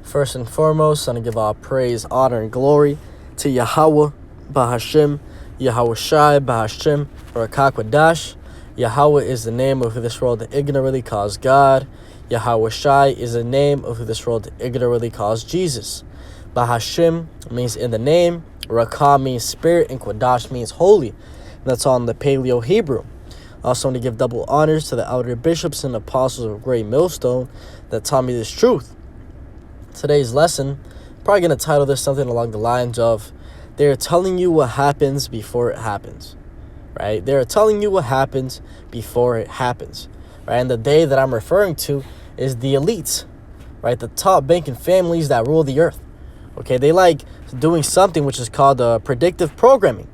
First and foremost, I want to give all praise, honor, and glory to Yahweh, Bahashim, Yahweh Shai, Bahashim, or Akakwadash. Yahweh is the name of who this world ignorantly calls God. Yahweh Shai is the name of who this world ignorantly calls Jesus. Bahashim means in the name, Rakah means spirit, and Kwadash means holy. And that's all in the Paleo Hebrew. I also want to give double honors to the elder bishops and apostles of Great Millstone that taught me this truth. Today's lesson, probably going to title this something along the lines of, they're telling you what happens before it happens, right? They're telling you what happens before it happens, right? And the they that I'm referring to is the elites, right? The top banking families that rule the earth, okay? They like doing something which is called predictive programming,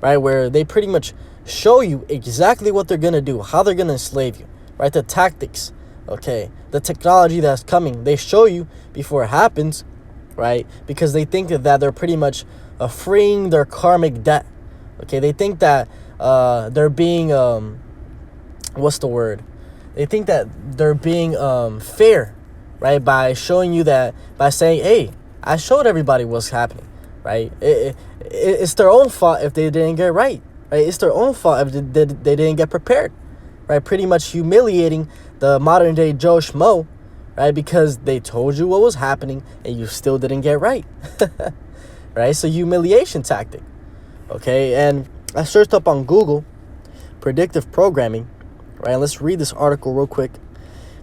right? Where they pretty much show you exactly what they're going to do, how they're going to enslave you, right? The tactics, okay? The technology that's coming, they show you before it happens, right? Because they think that they're pretty much freeing their karmic debt, okay? They think that they're being, what's the word? They think that they're being fair, right? By showing you that, by saying, hey, I showed everybody what's happening, right? It's their own fault if they didn't get right, right? It's their own fault if they didn't get prepared, right? Pretty much humiliating the modern day Joe Schmo, right? Because they told you what was happening and you still didn't get right, right? It's a humiliation tactic, okay? And I searched up on Google predictive programming, right? And let's read this article real quick.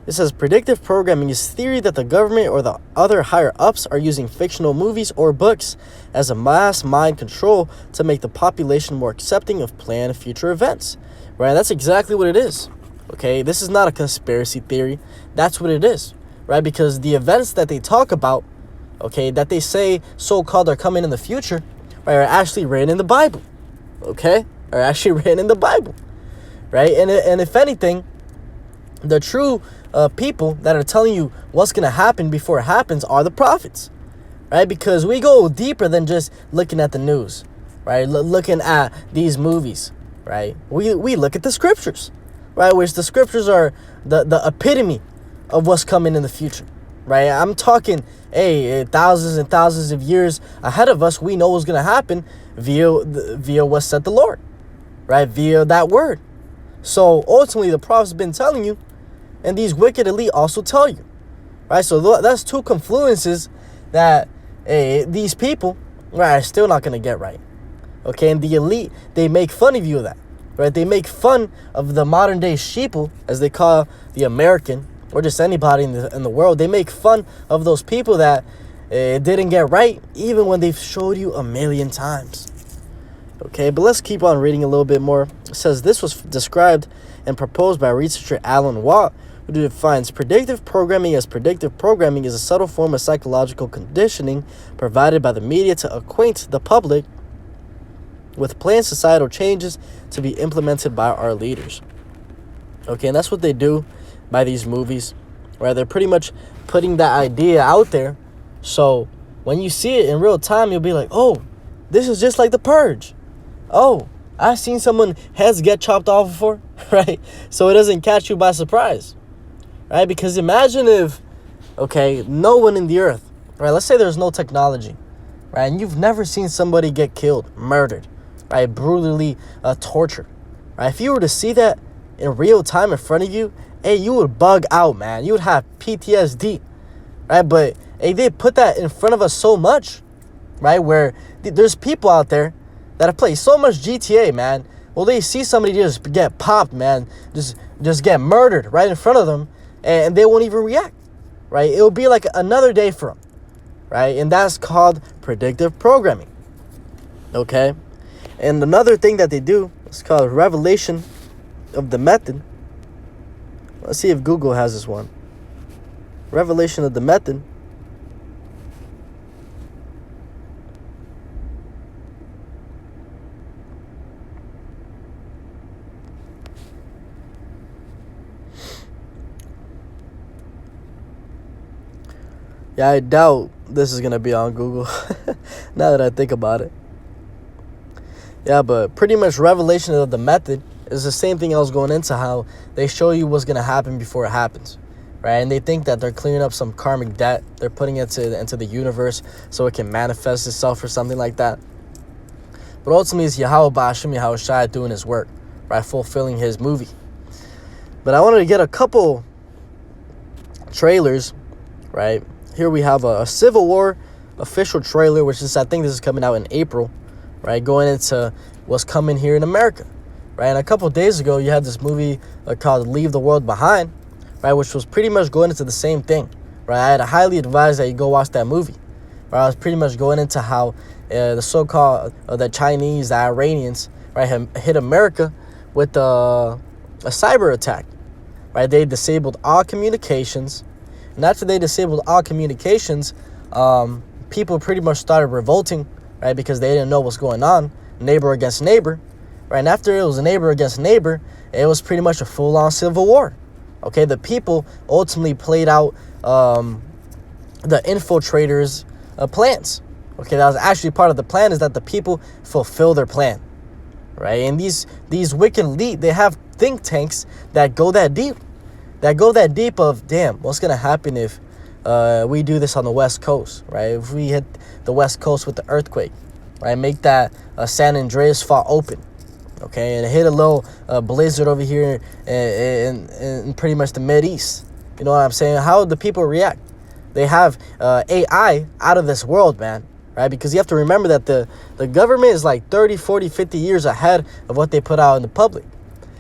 It says, predictive programming is theory that the government or the other higher-ups are using fictional movies or books as a mass mind control to make the population more accepting of planned future events, right? That's exactly what it is, okay? This is not a conspiracy theory. That's what it is, right? Because the events that they talk about, okay, that they say so-called are coming in the future, right, are actually written in the Bible, okay? Are actually written in the Bible, right? And if anything, the true people that are telling you what's going to happen before it happens are the prophets, right? Because we go deeper than just looking at the news, right? Looking at these movies, right? We look at the scriptures, right? Which the scriptures are the epitome of what's coming in the future, right? I'm talking, thousands and thousands of years ahead of us. We know what's going to happen via what said the Lord, right? Via that word. So ultimately, the prophets have been telling you, and these wicked elite also tell you, right? So that's two confluences that these people, right, are still not going to get right, okay? And the elite, they make fun of you of that, right? They make fun of the modern day sheeple, as they call the American, or just anybody in the world. They make fun of those people that didn't get right, even when they've showed you a million times. Okay, but let's keep on reading a little bit more. It says, this was described and proposed by researcher Alan Watt, who defines predictive programming as predictive programming is a subtle form of psychological conditioning provided by the media to acquaint the public with planned societal changes to be implemented by our leaders. Okay, and that's what they do by these movies, where they're pretty much putting that idea out there. So when you see it in real time, you'll be like, oh, this is just like The Purge. Oh, I've seen someone heads get chopped off before, right? So it doesn't catch you by surprise, right? Because imagine if, okay, no one in the earth, right? Let's say there's no technology, right? And you've never seen somebody get killed, murdered, right? Brutally tortured, right? If you were to see that in real time in front of you, you would bug out, man. You would have PTSD, right? But they put that in front of us so much, right? Where there's people out there that have played so much GTA, man. Well, they see somebody just get popped, man. Just get murdered right in front of them, and they won't even react, right? It'll be like another day for them, right? And that's called predictive programming, okay? And another thing that they do is called revelation of the method. Let's see if Google has this one. Revelation of the method. Yeah, I doubt this is going to be on Google now that I think about it. Yeah, but pretty much revelation of the method is the same thing I was going into, how they show you what's going to happen before it happens. right? And they think that they're clearing up some karmic debt. They're putting it into the universe so it can manifest itself or something like that. But ultimately, it's Yahweh Ba'ashim, Yahweh Shai doing his work, right? Fulfilling his movie. But I wanted to get a couple trailers, right? Here we have a Civil War official trailer, which is, I think this is coming out in April, right? Going into what's coming here in America, right? And a couple days ago, you had this movie called Leave the World Behind, right? Which was pretty much going into the same thing, right? I'd highly advise that you go watch that movie, right? I was pretty much going into how the so-called the Chinese, the Iranians, right, hit America with a cyber attack, right? They disabled all communications, and after they disabled all communications, people pretty much started revolting, right? Because they didn't know what's going on, neighbor against neighbor, right? And after it was a neighbor against neighbor, it was pretty much a full-on civil war. Okay, the people ultimately played out the infiltrators' plans. Okay, that was actually part of the plan, is that the people fulfill their plan, right? And these wicked elite, they have think tanks that go that deep. Of, damn, what's going to happen if we do this on the West Coast, right? If we hit the West Coast with the earthquake, right? Make that San Andreas Fault open, okay? And hit a little blizzard over here in pretty much the Mideast. You know what I'm saying? How would the people react? They have AI out of this world, man, right? Because you have to remember that the government is like 30, 40, 50 years ahead of what they put out in the public.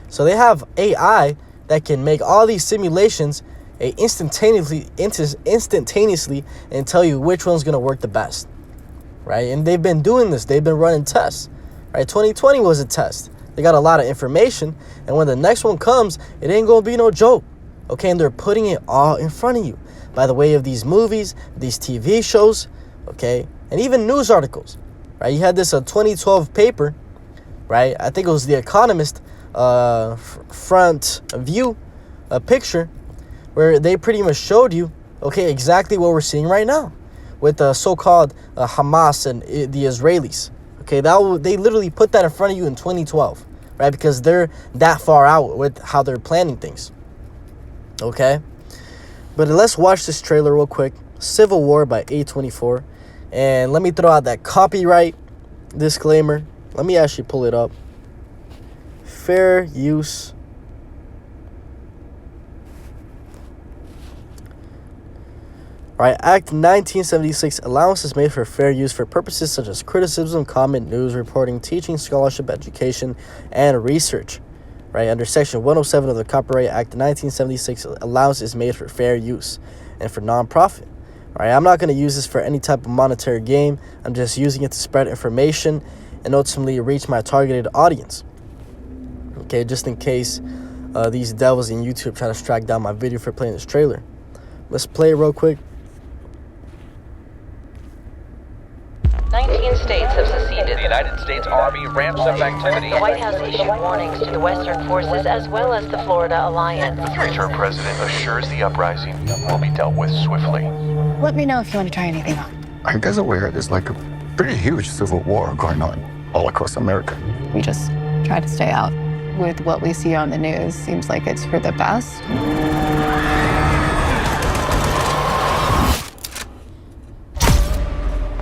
So they have AI that can make all these simulations instantaneously and tell you which one's going to work the best, right? And they've been doing this. They've been running tests, right? 2020 was a test. They got a lot of information, and when the next one comes, it ain't going to be no joke, okay? And they're putting it all in front of you by the way of these movies, these TV shows, okay? And even news articles, right? You had this 2012 paper, right? I think it was The Economist front view picture, where they pretty much showed you, okay, exactly what we're seeing right now with the so-called Hamas and the Israelis. Okay, they literally put that in front of you in 2012, right? Because they're that far out with how they're planning things. Okay, but let's watch this trailer real quick. Civil War by A24, and let me throw out that copyright disclaimer. Let me actually pull it up. Fair use. Right, Act 1976, allowances made for fair use for purposes such as criticism, comment, news, reporting, teaching, scholarship, education, and research. Right, under Section 107 of the Copyright Act 1976, allowance is made for fair use and for non-profit. Right, I'm not going to use this for any type of monetary gain. I'm just using it to spread information and ultimately reach my targeted audience. Okay, just in case these devils in YouTube try to strike down my video for playing this trailer. Let's play it real quick. 19 states have seceded. The United States Army ramps up activity. The White House issued warnings to the Western forces as well as the Florida Alliance. The three-term president assures the uprising will be dealt with swiftly. Let me know if you want to try anything on. Are you guys aware there's like a pretty huge civil war going on all across America? We just try to stay out. With what we see on the news, seems like it's for the best.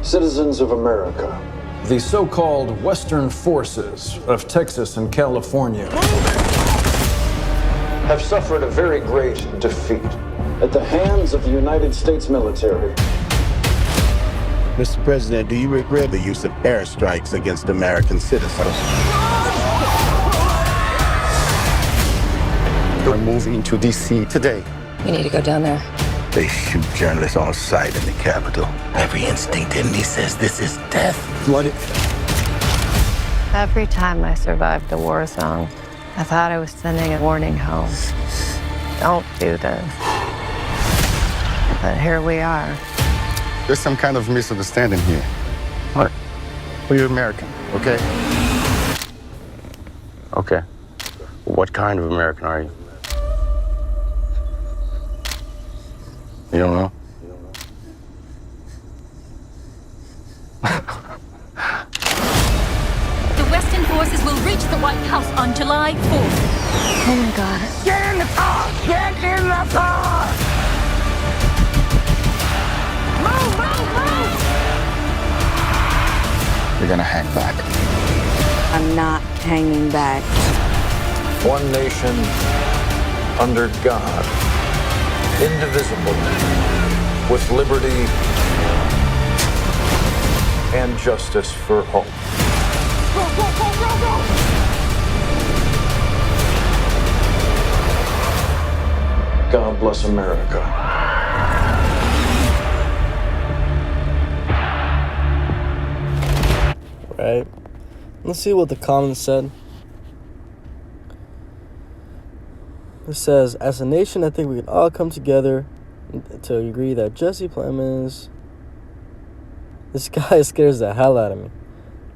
Citizens of America. The so-called Western forces of Texas and California Have suffered a very great defeat at the hands of the United States military. Mr. President, do you regret the use of airstrikes against American citizens? We're moving to D.C. today. We need to go down there. They shoot journalists on sight in the Capitol. Every instinct in me says this is death. flooded. Every time I survived a war zone, I thought I was sending a warning home. Don't do this. But here we are. There's some kind of misunderstanding here. What? Well, you're American, okay? Okay. What kind of American are you? You don't know? The Western forces will reach the White House on July 4th. Oh my God. Get in the car! Get in the car! you're gonna hang back. I'm not hanging back. One nation under God, indivisible, with liberty and justice for all. God bless America. Right? Let's see what the comments said. It says, as a nation, I think we can all come together to agree that Jesse Plemons, this guy scares the hell out of me,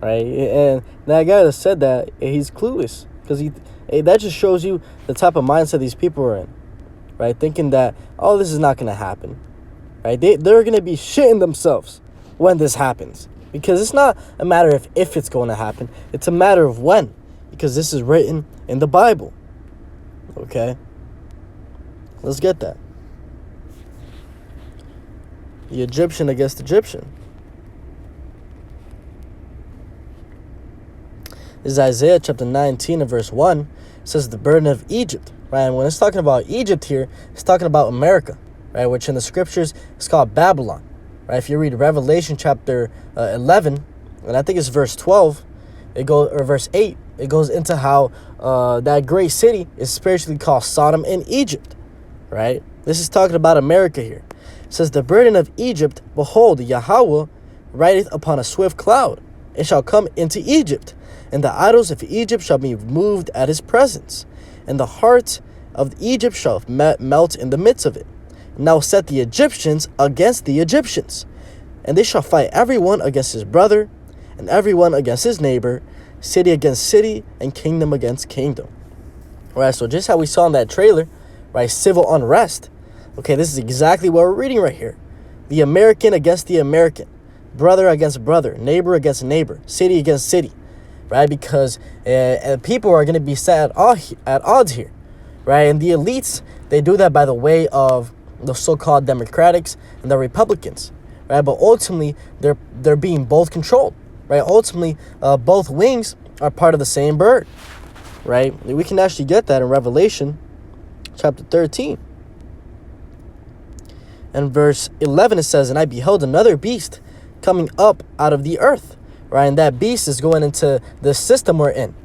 right? And that guy that said that, he's clueless, because that just shows you the type of mindset these people are in, right? Thinking that, oh, this is not going to happen, right? They're going to be shitting themselves when this happens, because it's not a matter of if it's going to happen, it's a matter of when, because this is written in the Bible. Okay, let's get that. The Egyptian against Egyptian. This is Isaiah chapter 19 and verse 1. It says the burden of Egypt, right? And when it's talking about Egypt here, it's talking about America, right? Which in the scriptures is called Babylon, right? If you read Revelation chapter 11, and I think it's verse 12, or verse 8, it goes into how that great city is spiritually called Sodom in Egypt, right? This is talking about America here. It says, the burden of Egypt, behold, Yahweh rideth upon a swift cloud, and shall come into Egypt, and the idols of Egypt shall be moved at his presence, and the heart of Egypt shall melt in the midst of it. Now set the Egyptians against the Egyptians, and they shall fight every one against his brother, and every one against his neighbor, city against city, and kingdom against kingdom. Right, so just how we saw in that trailer, right, civil unrest. Okay, this is exactly what we're reading right here. The American against the American, brother against brother, neighbor against neighbor, city against city, right? Because people are going to be set at odds here, right? And the elites, they do that by the way of the so-called Democrats and the Republicans, right? But ultimately, they're being both controlled. Right, ultimately, both wings are part of the same bird, right? We can actually get that in Revelation chapter 13. And verse 11, it says, and I beheld another beast coming up out of the earth, right? And that beast is going into the system we're in,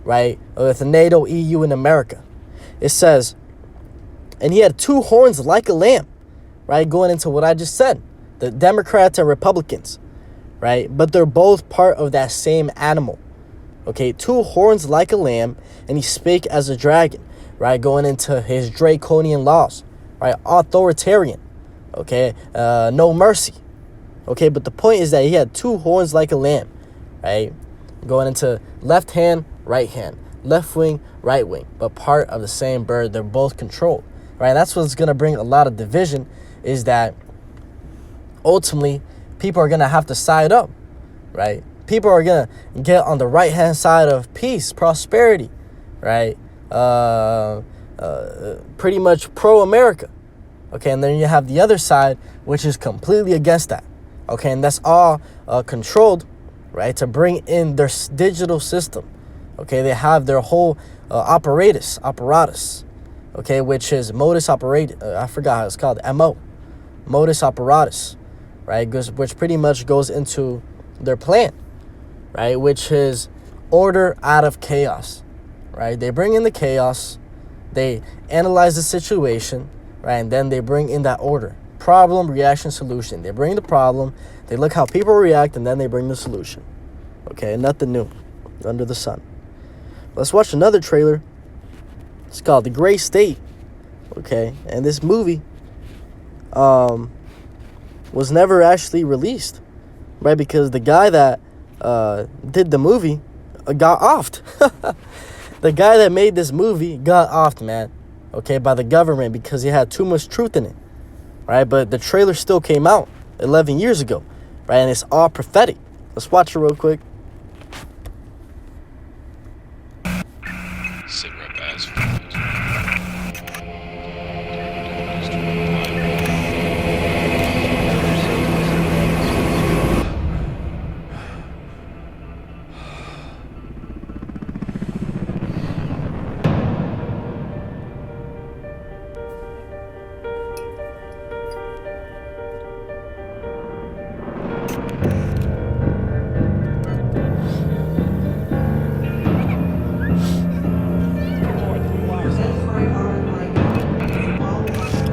right? With NATO, EU, and America. It says, and he had two horns like a lamb, right? Going into what I just said, the Democrats and Republicans. Right? But they're both part of that same animal. Okay, two horns like a lamb, and he spake as a dragon, right? Going into his draconian laws, right? Authoritarian, okay? No mercy, okay? But the point is that he had two horns like a lamb, right? Going into left hand, right hand, left wing, right wing, but part of the same bird. They're both controlled, right? And that's what's going to bring a lot of division, is that ultimately people are going to have to side up, right? People are going to get on the right-hand side of peace, prosperity, right? Pretty much pro-America, okay? And then you have the other side, which is completely against that, okay? And that's all controlled, right, to bring in their digital system, okay? They have their whole apparatus, okay, which is modus operandi. I forgot how it's called, MO, modus operatus. Right, which pretty much goes into their plan, right, which is order out of chaos, right? They bring in the chaos, they analyze the situation, right, and then they bring in that order. Problem, reaction, solution. They bring the problem, they look how people react, and then they bring the solution. Okay, nothing new under the sun. Let's watch another trailer. It's called The Gray State, okay? And this movie, was never actually released, right? Because the guy that did the movie got offed. The guy that made this movie got offed, man, okay, by the government because he had too much truth in it, right? But the trailer still came out 11 years ago, right? And it's all prophetic. Let's watch it real quick.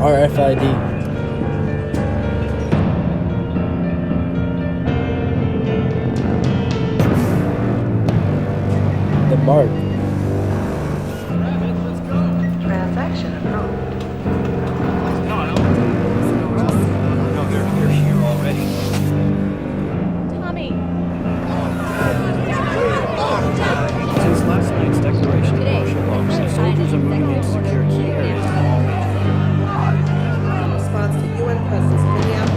RFID. The mark. Transaction approved. Tommy! Since last night's declaration of martial law, soldiers are moving in to secure key areas. In response to UN presence in Minneapolis.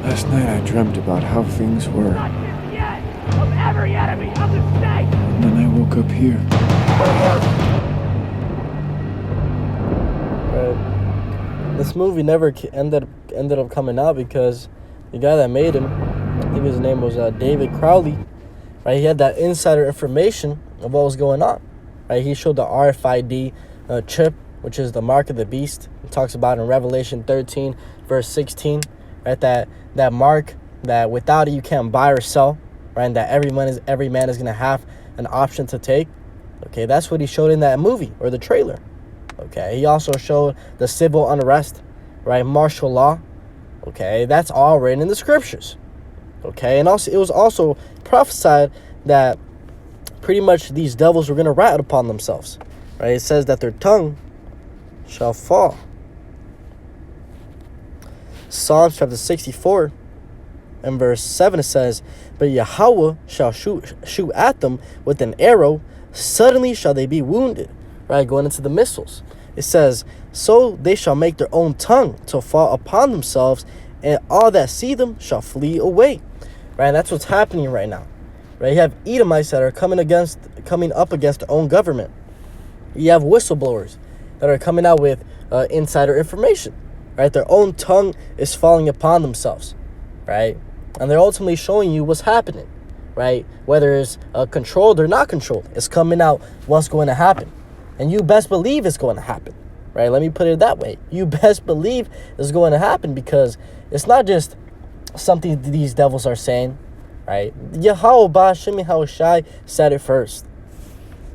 Last night I dreamt about how things were. Of every enemy of the state! And then I woke up here. This movie never ended up coming out because the guy that made him, I think his name was David Crowley, right? He had that insider information of what was going on, right? He showed the RFID chip, which is the mark of the beast. It talks about in Revelation 13, verse 16, right? That mark that without it you can't buy or sell, right? And that every man is gonna have an option to take. Okay, that's what he showed in that movie or the trailer. Okay, he also showed the civil unrest, right? Martial law. Okay, that's all written in the scriptures. Okay, and also it was also prophesied that pretty much these devils were going to rat upon themselves, right? It says that their tongue shall fall. Psalms chapter 64 and verse 7, it says, "But Yahweh shall shoot at them with an arrow, suddenly shall they be wounded." Right, going into the missiles. It says, "So they shall make their own tongue to fall upon themselves, and all that see them shall flee away." Right, and that's what's happening right now. Right, you have Edomites that are coming up against their own government. You have whistleblowers that are coming out with insider information. Right, their own tongue is falling upon themselves. Right, and they're ultimately showing you what's happening. Right, whether it's controlled or not controlled, it's coming out what's going to happen. And you best believe it's going to happen, right? Let me put it that way. You best believe it's going to happen because it's not just something these devils are saying, right? Yahweh Ba'Shem Yahushai said it first,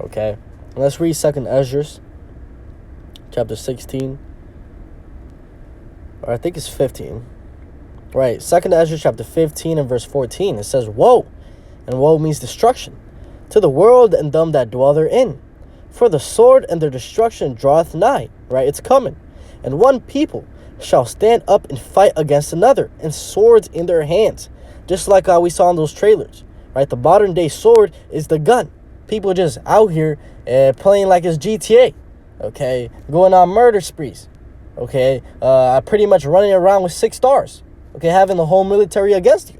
okay? And let's read 2nd Ezra, chapter 16, or I think it's 15. Right, 2nd Ezra, chapter 15 and verse 14. It says, "Woe," and woe means destruction, "to the world and them that dwell therein. For the sword and their destruction draweth nigh," right? It's coming. "And one people shall stand up and fight against another, and swords in their hands." Just like we saw in those trailers, right? The modern day sword is the gun. People just out here playing like it's GTA, okay? Going on murder sprees, okay? Pretty much running around with 6 stars, okay? Having the whole military against you.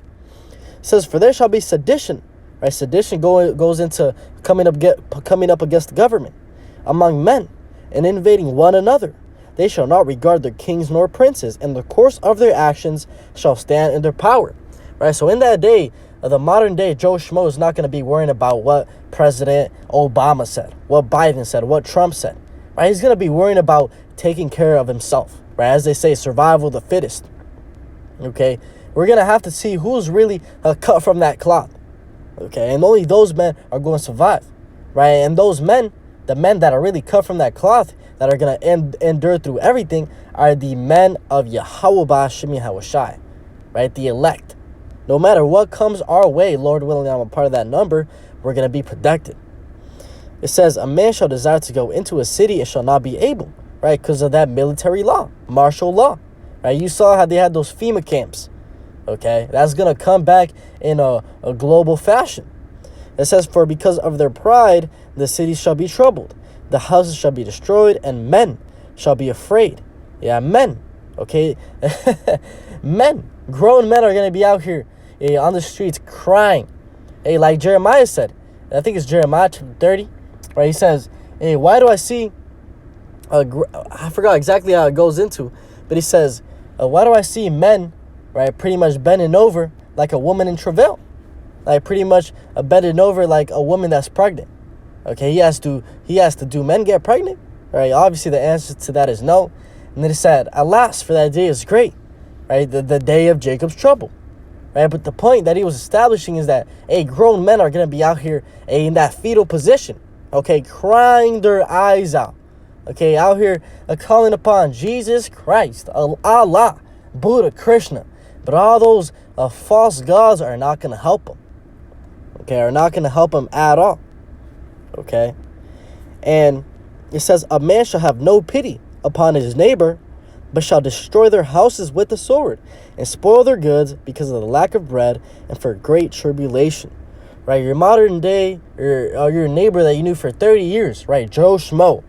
It says, "For there shall be sedition." Right, sedition goes into coming up against the government among men and invading one another. "They shall not regard their kings nor princes, and the course of their actions shall stand in their power." Right, so in that day, the modern day Joe Schmo is not going to be worrying about what President Obama said, what Biden said, what Trump said. Right, he's going to be worrying about taking care of himself. Right, as they say, survival of the fittest. Okay, we're going to have to see who's really cut from that cloth. Okay, and only those men are going to survive, right? And those men, the men that are really cut from that cloth, that are going to endure through everything, are the men of Yahweh Ba'Shem Yahushai, right? The elect, No matter what comes our way, Lord willing, I'm a part of that number, we're going to be protected. It says, a man shall desire to go into a city and shall not be able, right? Because of that military law, martial law, right? You saw how they had those FEMA camps, okay? That's going to come back in a global fashion. It says, for because of their pride, the cities shall be troubled. The houses shall be destroyed, and men shall be afraid. Yeah, men, okay? Men, grown men are going to be out here on the streets crying. Hey, like Jeremiah said, I think it's Jeremiah 30, right? He says, hey, why do I see, I forgot exactly how it goes into, but he says, why do I see men, right, pretty much bending over like a woman in travail? Like pretty much bending over like a woman that's pregnant. Okay, he has to, do men get pregnant? Right, obviously the answer to that is no. And then he said, alas, for that day is great, right? The day of Jacob's trouble. Right, but the point that he was establishing is that, grown men are going to be out here in that fetal position, okay, crying their eyes out, okay, out here calling upon Jesus Christ, Allah, Buddha, Krishna. But all those false gods are not going to help them, okay, are not going to help them at all, okay. And it says, a man shall have no pity upon his neighbor, but shall destroy their houses with the sword, and spoil their goods because of the lack of bread and for great tribulation. Right, your modern day, or your neighbor that you knew for 30 years, right, Joe Schmo,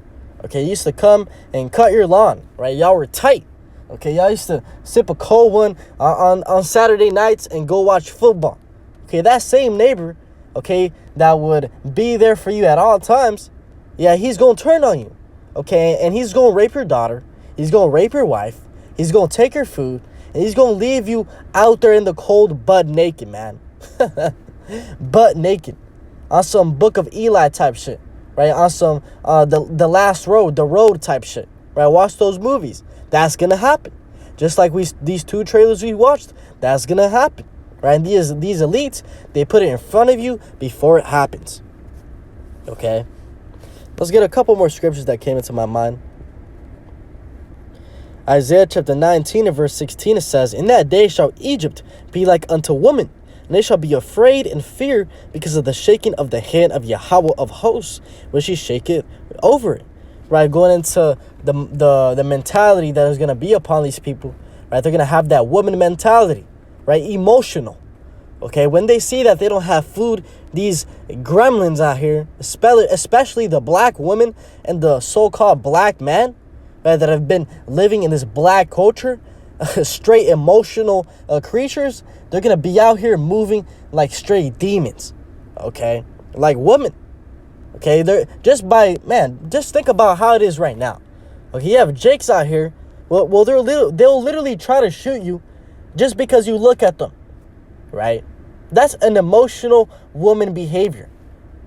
okay, used to come and cut your lawn, right, y'all were tight, okay, y'all used to sip a cold one on Saturday nights and go watch football, okay, that same neighbor, okay, that would be there for you at all times, yeah, he's going to turn on you, okay, and he's going to rape your daughter. He's going to rape your wife. He's going to take your food. And he's going to leave you out there in the cold butt naked, man. Butt naked. On some Book of Eli type shit. Right? On some the Last Road, The Road type shit. Right? Watch those movies. That's going to happen. Just like these two trailers we watched, that's going to happen. Right? And these elites, they put it in front of you before it happens. Okay? Let's get a couple more scriptures that came into my mind. Isaiah chapter 19 and verse 16, it says, in that day shall Egypt be like unto woman, and they shall be afraid and fear because of the shaking of the hand of Yahweh of hosts, when she shaketh over it. Right, going into the mentality that is going to be upon these people. Right, they're going to have that woman mentality, right, emotional. Okay, when they see that they don't have food, these gremlins out here, especially the black woman and the so-called black man, that have been living in this black culture, straight emotional creatures, they're going to be out here moving like straight demons, okay? Like women, okay? They're just think about how it is right now. Okay, you have Jakes out here, well they'll literally try to shoot you just because you look at them, right? That's an emotional woman behavior,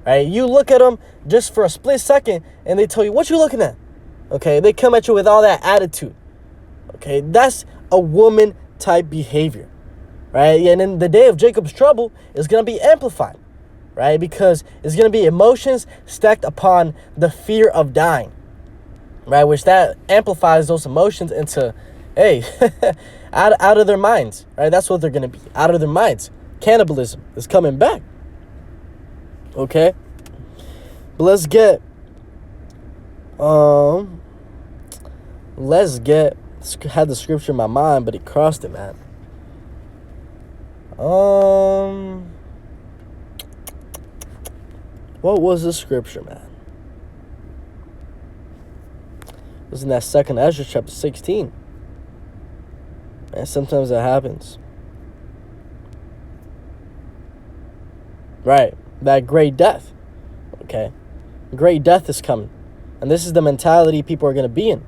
right? You look at them just for a split second and they tell you, what you looking at? Okay, they come at you with all that attitude. Okay, that's a woman type behavior, right? And then the day of Jacob's trouble is going to be amplified, right? Because it's going to be emotions stacked upon the fear of dying, right? Which that amplifies those emotions into, out of their minds, right? That's what they're going to be, out of their minds. Cannibalism is coming back, okay? But let's get had the scripture in my mind, but it crossed it, man. What was the scripture, man? It was in that second Ezra chapter 16. Man, sometimes that happens. Right, that great death. Okay, great death is coming. And this is the mentality people are going to be in.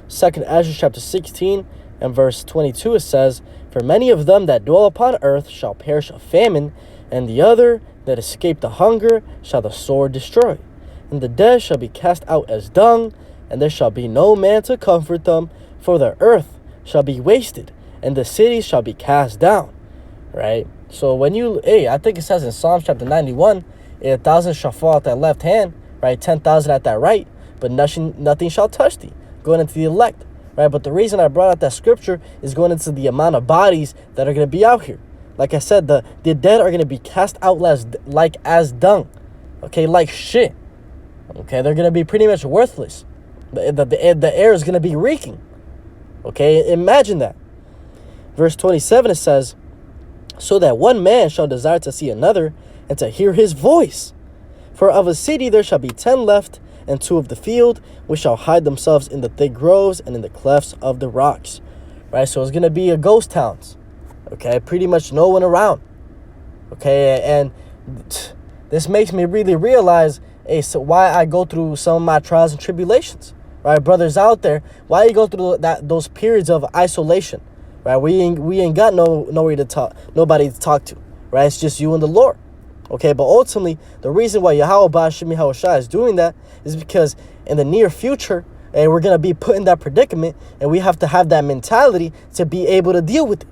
2nd Ezra chapter 16 and verse 22, it says, for many of them that dwell upon earth shall perish of famine, and the other that escape the hunger shall the sword destroy. And the dead shall be cast out as dung, and there shall be no man to comfort them, for the earth shall be wasted, and the cities shall be cast down. Right? So when I think it says in Psalms chapter 91, 1,000 shall fall at that left hand, right? 10,000 at that right, but nothing shall touch thee. Going into the elect, right? But the reason I brought out that scripture is going into the amount of bodies that are going to be out here. Like I said, the dead are going to be cast out as dung. Okay, like shit. Okay, they're going to be pretty much worthless. The air is going to be reeking. Okay, imagine that. Verse 27, it says, so that one man shall desire to see another and to hear his voice. For of a city there shall be 10 left, and 2 of the field, which shall hide themselves in the thick groves and in the clefts of the rocks. Right, so it's going to be a ghost towns. Okay, pretty much no one around. Okay, and this makes me really realize, hey, so why I go through some of my trials and tribulations. Right, brothers out there, why you go through those periods of isolation? Right, we ain't got nobody to talk to. Right, it's just you and the Lord. Okay, but ultimately, the reason why Yahweh Ba'ashim Yahushua is doing that is because in the near future, we're gonna be put in that predicament, and we have to have that mentality to be able to deal with it.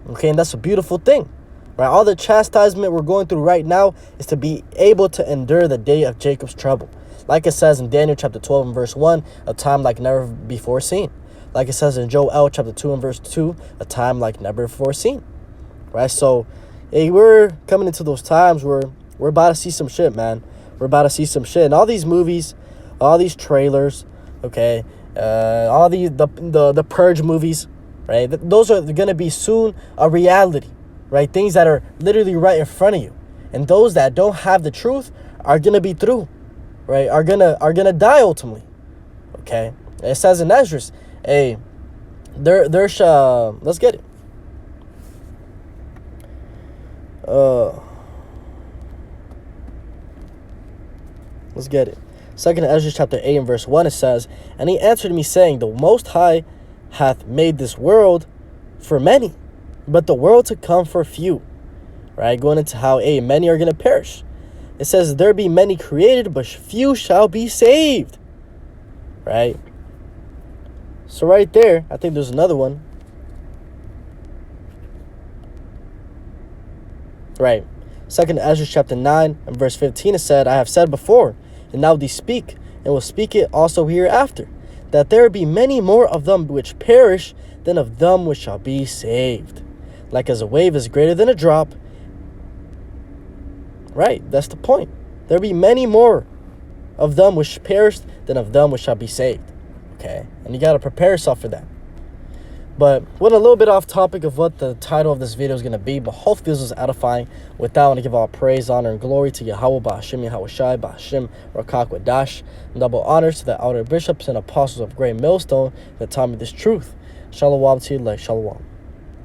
Okay, and that's a beautiful thing. Right, all the chastisement we're going through right now is to be able to endure the day of Jacob's trouble. Like it says in Daniel chapter 12 and verse 1, a time like never before seen. Like it says in Joel chapter 2 and verse 2, a time like never before seen. Right, so hey, we're coming into those times where we're about to see some shit, man. We're about to see some shit. And all these movies, all these trailers, okay, all the Purge movies, right? Those are going to be soon a reality, right? Things that are literally right in front of you. And those that don't have the truth are going to be through, right? Are gonna die ultimately, okay? It says in Esdras, hey, let's get it. Let's get it. 2nd Esdras chapter 8 and verse 1, it says, and he answered me, saying, the Most High hath made this world for many, but the world to come for few. Right, going into how many are going to perish. It says, there be many created, but few shall be saved. Right? So right there, I think there's another one. Right. 2nd Esdras chapter 9 and verse 15, it said, I have said before, and now these speak, and will speak it also hereafter, that there be many more of them which perish than of them which shall be saved. Like as a wave is greater than a drop. Right, that's the point. There be many more of them which perish than of them which shall be saved. Okay, and you got to prepare yourself for that. But went a little bit off topic of what the title of this video is going to be, but hopefully this was edifying. With that, I want to give all praise, honor, and glory to Yahweh, Ba'ashim, Yahushai, Ba'ashim, Rakak Wadash, and double honors to the elder bishops and apostles of Great Millstone that taught me this truth. Shalom to you, like Shalom.